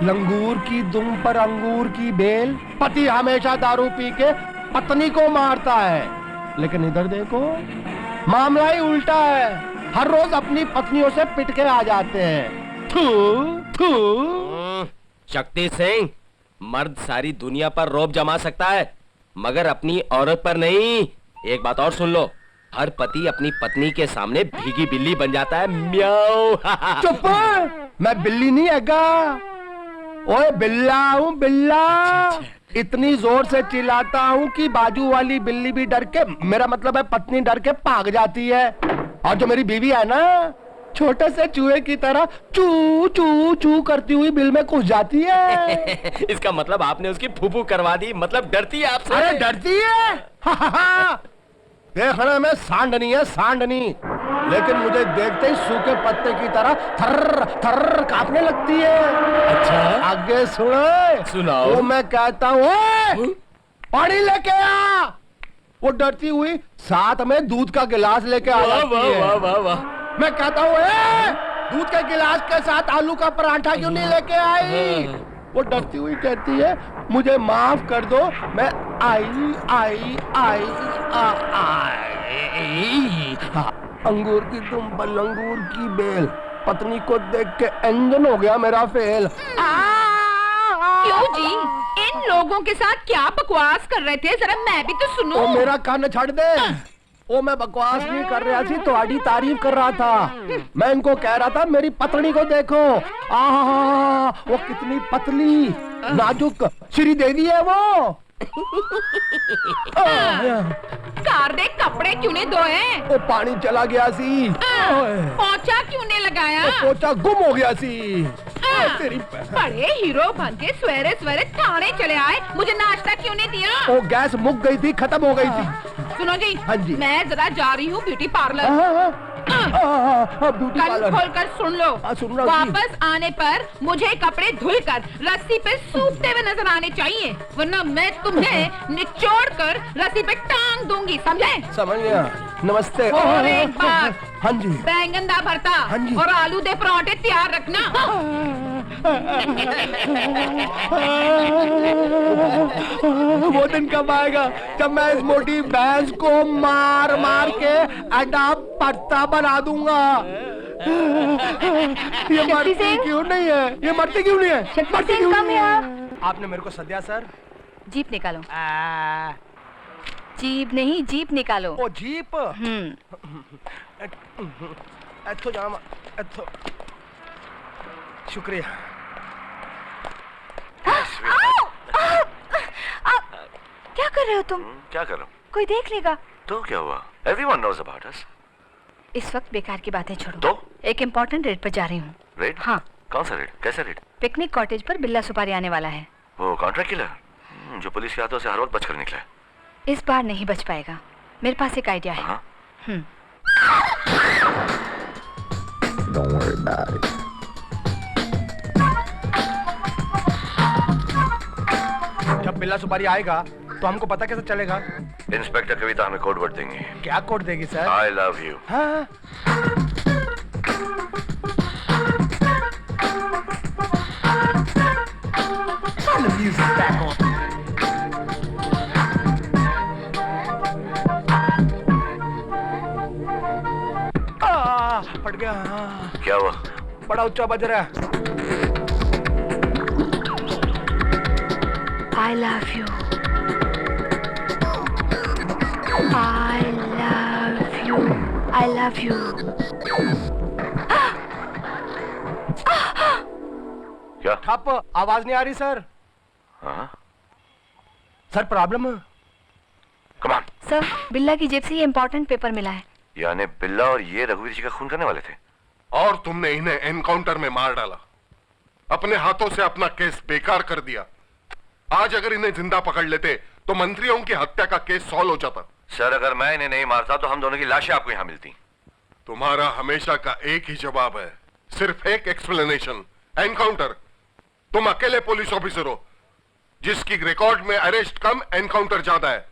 लंगूर की दुम पर अंगूर की बेल, पति हमेशा दारू पी के पत्नी को मारता है, लेकिन इधर देखो मामला ही उल्टा है। हर रोज अपनी पत्नियों से पिट के आ जाते हैं। थू थू। शक्ति सिंह, मर्द सारी दुनिया पर रौब जमा सकता है मगर अपनी औरत पर नहीं। एक बात और सुन लो, हर पति अपनी पत्नी के सामने भीगी बिल्ली बन जाता है। म्याऊ। चुप, मैं बिल्ली नहीं हैगा, ओए बिल्ला हूँ बिल्ला। इतनी जोर से चिल्लाता हूँ कि बाजू वाली बिल्ली भी डर के, मेरा मतलब है पत्नी डर के भाग जाती है। और जो मेरी बीवी है ना, छोटे से चूहे की तरह चू चू चू करती हुई बिल में घुस जाती है। इसका मतलब आपने उसकी फूफू करवा दी, मतलब डरती है आपसे। अरे डरती है? देखने में सांडनी है सांडनी, लेकिन मुझे देखते ही सूखे पत्ते की तरह थर्र थर्र कांपने लगती है। अच्छा, आगे सुनो। सुनाओ। वो मैं कहता हूँ पानी लेके आ, वो डरती हुई साथ में दूध का गिलास लेके आ जाती है। वाह वाह वाह। मैं कहता हूँ दूध के गिलास के साथ आलू का पराठा क्यों नहीं लेके आई? वो डरती हुई कहती है मुझे माफ कर दो, मैं आई आई आई आई। अंगूर की तुम पर लंगूर की बेल, पत्नी को देख के इंजन हो गया मेरा फेल। क्यों जी, इन लोगों के साथ क्या बकवास कर रहे थे, जरा मैं भी तो सुनूं। ओ मेरा कान छाड़ दे। ओ मैं बकवास नहीं कर रहा थी, तुम्हारी तारीफ कर रहा था। मैं इनको कह रहा था मेरी पत्नी को देखो, वो कितनी पतली नाजुक श्री देवी है वो। कार दे कपड़े क्यों ने धोए? ओ पानी चला गया सी। पोछा क्यों ने लगाया? पोछा गुम हो गया सी। तेरी बड़े हीरो बन के सवेरे सवेरे थाने चले आए, मुझे नाश्ता क्यों नहीं दिया? ओ गैस मुक गई थी, खत्म हो गई थी। सुनो जी, हाँ जी। मैं जरा जा रही हूँ ब्यूटी पार्लर। ब्यूटी कल पार्लर खोल कर सुन लो, सुन रहा हूँ। वापस आने पर मुझे कपड़े धुलकर रस्सी पे सूखते हुए नजर आने चाहिए, वरना मैं तुम्हें निचोड़ कर रस्सी पे टांग दूंगी, समझे? समझ गया। नमस्ते। और एक बात, हाँ जी। बैंगन दा भरता हाँ जी। और आलू दे पराठे तैयार रखना। वो दिन कब आएगा जब मैं इस मोटी भैंस को मार मार के अंडा पत्ता बना दूंगा। ये मरती क्यों नहीं है? ये मरती क्यों नहीं है? मरती क्यों नहीं है? आपने मेरे को सद्या सर। जीप निकालो। जीप नहीं, जीप निकालो। ओ जीप। एथो जामा, एथो। शुक्रिया। क्या कर रहे हो तुम? क्या कर रहा हूँ? कोई देख लेगा तो क्या हुआ? Everyone knows about us. इस वक्त बेकार की बातें छोड़ो। तो? एक इम्पोर्टेंट रेड पर जा रही हूँ। रेड? हाँ। कौन सा रेड? कैसा रेड? पिकनिक कॉटेज पर बिल्ला सुपारी आने वाला है। वो कॉन्ट्रैक्ट किलर जो पुलिस के हाथों से हर वक्त बचकर निकला है। इस बार नहीं बच पाएगा, मेरे पास एक आइडिया है। हाँ? Don't worry about it. जब बिल्ला सुपारी आएगा तो हमको पता कैसे चलेगा? इंस्पेक्टर कविता हमें कोड वर्ड देंगी। क्या कोड देगी सर? I love you. हाँ। Turn the music back on. फट गया। क्या हुआ? बड़ा ऊंचा बज रहा है। I love you. I love you. I love you. क्या? ठप, आवाज नहीं आ रही सर। हाँ? सर प्रॉब्लम है। Come on. सर, बिल्ला की जेब से ये इम्पोर्टेंट पेपर मिला है। यानी बिल्ला और ये रघुवीर जी का खून करने वाले थे? और तुमने इन्हें एनकाउंटर में मार डाला, अपने हाथों से अपना केस बेकार कर दिया। आज अगर इन्हें जिंदा पकड़ लेते तो मंत्रियों की हत्या का केस सॉल्व हो जाता। सर, अगर मैं इन्हें नहीं मारता तो हम दोनों की लाशें आपको यहाँ मिलती। तुम्हारा हमेशा का एक ही जवाब है, सिर्फ एक एक्सप्लेनेशन, एनकाउंटर। तुम अकेले पुलिस ऑफिसर हो जिसकी रिकॉर्ड में अरेस्ट कम, एनकाउंटर ज्यादा है।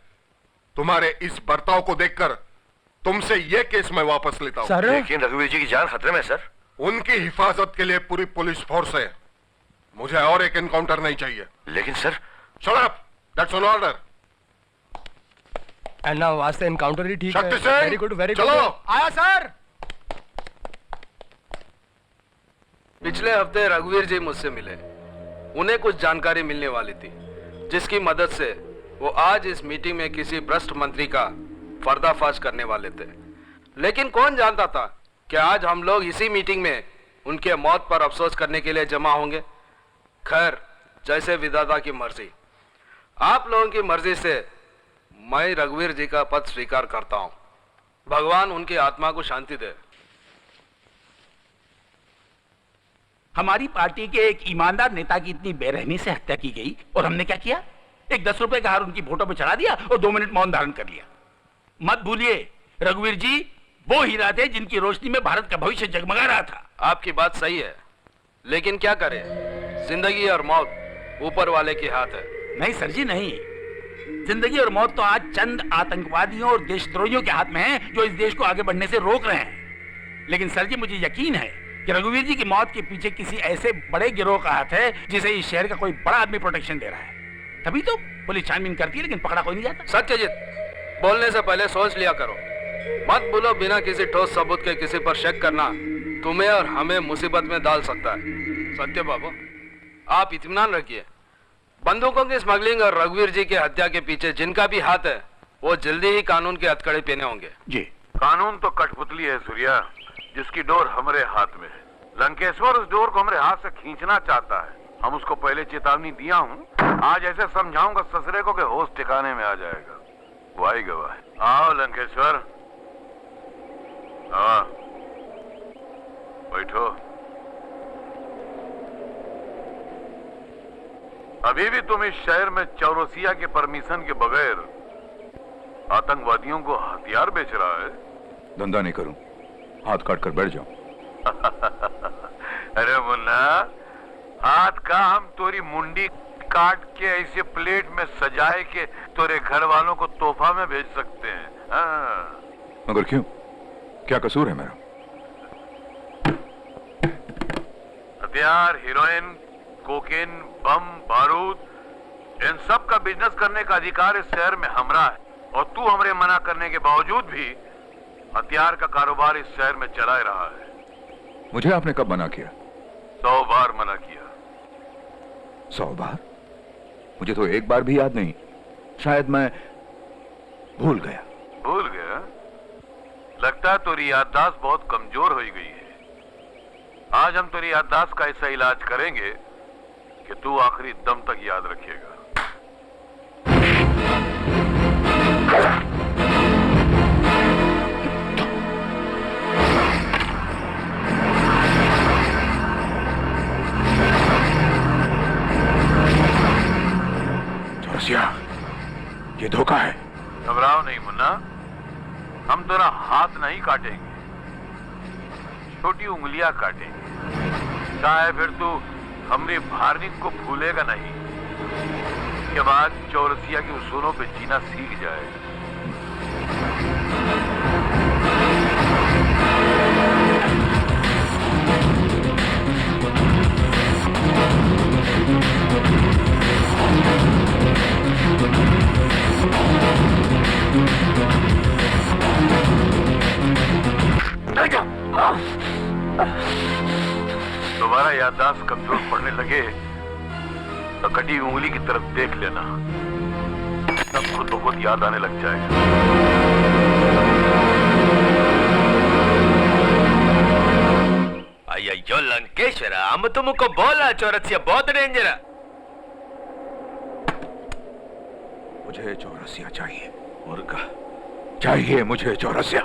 तुम्हारे इस बर्ताव को देखकर तुमसे यह केस मैं वापस लेता हूं। सर, लेकिन रघुवीर जी की जान खतरे में है सर। उनकी हिफाजत के लिए पूरी पुलिस फोर्स है। मुझे और एक एनकाउंटर नहीं चाहिए। लेकिन sir, shut up, that's an order. Anna वास्ते एनकाउंटर ही ठीक है। Shakti Singh, very good, very good. चलो। आया सर। पिछले हफ्ते रघुवीर जी मुझसे मिले। उन्हें कुछ जानकारी मिलने वाली थी, जिसकी मदद से वो आज इस मीटिंग में किसी भ्रष्ट मंत्री का पर्दाफाश करने वाले थे। लेकिन कौन जानता था कि आज हम लोग इसी मीटिंग में उनके मौत पर अफसोस करने के लिए जमा होंगे। खैर, जैसे विधाता की मर्जी। आप लोगों की मर्जी से मैं रघुवीर जी का पद स्वीकार करता हूं। भगवान उनकी आत्मा को शांति दे। हमारी पार्टी के एक ईमानदार नेता की इतनी बेरहमी से हत्या की गई और हमने क्या किया? एक 10 रुपए का हार उनकी फोटो पे चढ़ा दिया और 2 मिनट मौन धारण कर लिया। मत भूलिए, रघुवीर जी वो हीरा थे जिनकी रोशनी में भारत का भविष्य जगमगा रहा था। आपकी बात सही है, लेकिन क्या करें, जिंदगी और मौत ऊपर वाले के हाथ है। नहीं सर जी, नहीं। जिंदगी और मौत तो आज चंद आतंकवादियों और देशद्रोहियों के हाथ में है, जो इस देश को आगे बढ़ने से रोक रहे हैं। लेकिन सर जी, मुझे यकीन है कि रघुवीर जी की मौत के पीछे किसी ऐसे बड़े गिरोह का हाथ है जिसे इस शहर का कोई बड़ा आदमी प्रोटेक्शन दे रहा है। तभी तो पुलिस छानबीन करती है, लेकिन पकड़ा कोई नहीं जाता। सत्यजीत, बोलने से पहले सोच लिया करो। मत बोलो, बिना किसी ठोस सबूत के किसी पर शक करना तुम्हें और हमें मुसीबत में डाल सकता है। सत्य बाबू, आप इत्मीनान रखिए। बंदूकों की स्मगलिंग और रघुवीर जी की हत्या के पीछे जिनका भी हाथ है, वो जल्दी ही कानून के हथकड़े पहने होंगे। जी। कानून तो कठपुतली है सूर्या, जिसकी डोर हमारे हाथ में है। लंकेश्वर उस डोर को हमारे हाथ से खींचना चाहता है। हम उसको पहले चेतावनी दिया हूँ, आज ऐसे समझाऊंगा ससुरे को कि होश ठिकाने में आ जाएगा। वाही गवाह। आओ लंकेश्वर, आओ, बैठो। अभी भी तुम इस शहर में चौरसिया के परमिशन के बगैर आतंकवादियों को हथियार बेच रहा है? धंधा नहीं करूं, हाथ काट कर बैठ जाऊं। अरे मुन्ना, हाथ का हम तोरी मुंडी काट के ऐसे प्लेट में सजाए के तोरे घर वालों को तोहफा में भेज सकते हैं। हाँ। मगर क्यों, क्या कसूर है मेरा? हथियार, हीरोइन, कोकेन, बम, बारूद, इन सब का बिजनेस करने का अधिकार इस शहर में हमरा है, और तू हमरे मना करने के बावजूद भी हथियार का कारोबार इस शहर में चला रहा है। मुझे आपने कब मना किया? 100 बार मना किया। 100 बार? मुझे तो एक बार भी याद नहीं। शायद मैं भूल गया। भूल गया? लगता है तेरी याददाश्त बहुत कमजोर हो गई है। आज हम तेरी याददाश्त का ऐसा इलाज करेंगे कि तू आखिरी दम तक याद रखेगा। चौरसिया, ये धोखा है। घबराओ नहीं मुन्ना, हम तेरा हाथ नहीं काटेंगे, छोटी उंगलियां काटेंगे। चाहे फिर तू हमरी भारनिक को भूलेगा नहीं। के बाद चौरसिया के उसूलों पे जीना सीख जाएगा। दोबारा याददाश्त कमजोर पड़ने लगे तो कटी उंगली की तरफ देख लेना, तब खुद ब खुद याद आने लग जाएगा। अయ్యో లంకేశ్వర, हम तुमको बोला चौरसिया बहुत डेंजर है। मुझे चौरसिया चाहिए, मुर्गा चाहिए मुझे चौरसिया।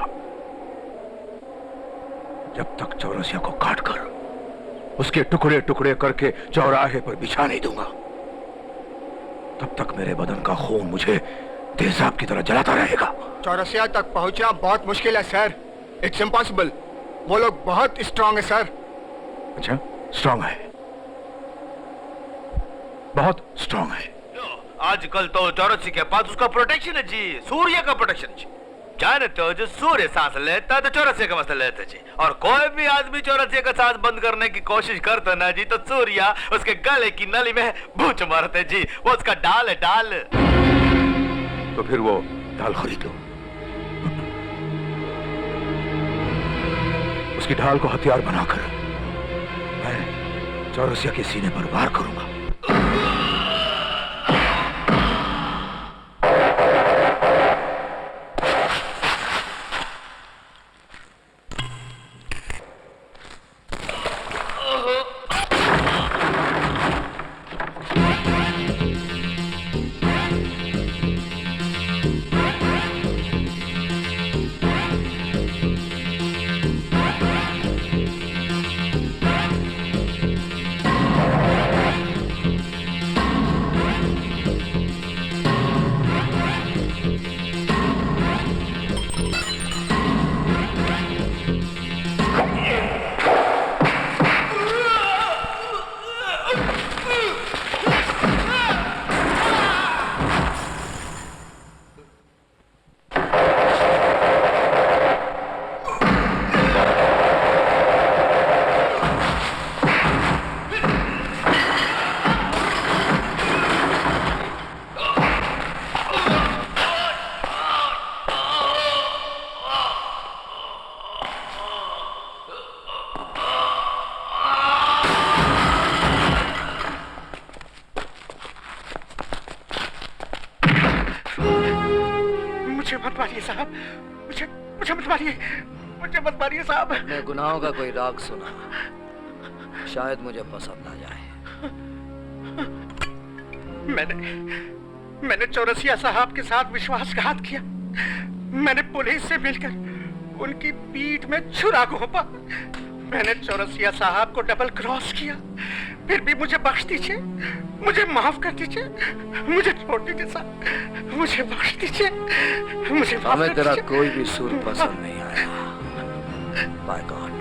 जब तक चौरसिया को काटकर उसके टुकड़े टुकड़े करके चौराहे पर बिछा नहीं दूंगा, तब तक मेरे बदन का खून मुझे तेजाब की तरह जलाता रहेगा। चौरसिया तक पहुंचना बहुत मुश्किल है सर, इट्स इम्पॉसिबल। वो लोग बहुत स्ट्रांग है सर। अच्छा, स्ट्रांग है, बहुत स्ट्रांग है। आजकल तो चौरसिया के पास उसका प्रोटेक्शन है जी, सूर्य का प्रोटेक्शन जी। जानते हो जो सूर्य सांस लेता है तो चौरसिया का मसला लेते जी, और कोई भी आदमी चौरसिया का सांस बंद करने की कोशिश करता ना जी तो सूर्या उसके गले की नली में भूच मारते जी। वो उसका डाल है, डाल। तो फिर वो ढाल खरीद लो, उसकी ढाल को हथियार बनाकर मैं चौरसिया के सीने पर वार करूंगा। मुझे मत मारिए साहब, मुझे मुझे मत मारिए, मुझे मत मारिए साहब। मैं गुनाहों का कोई राग सुना, शायद मुझे पसंद आ जाए। मैंने चौरसिया साहब के साथ विश्वासघात किया। मैंने पुलिस से मिलकर उनकी पीठ में छुरा घोंपा। मैंने चौरसिया साहब को डबल क्रॉस किया। फिर भी मुझे बख्श दीजिए, मुझे माफ कर दीजिए, मुझे छोड़ दीजिए साहब, मुझे बख्श दीजिए, मुझे माफ हमें कर तेरा दीजिए। कोई भी सूर पसंद नहीं आया। By God.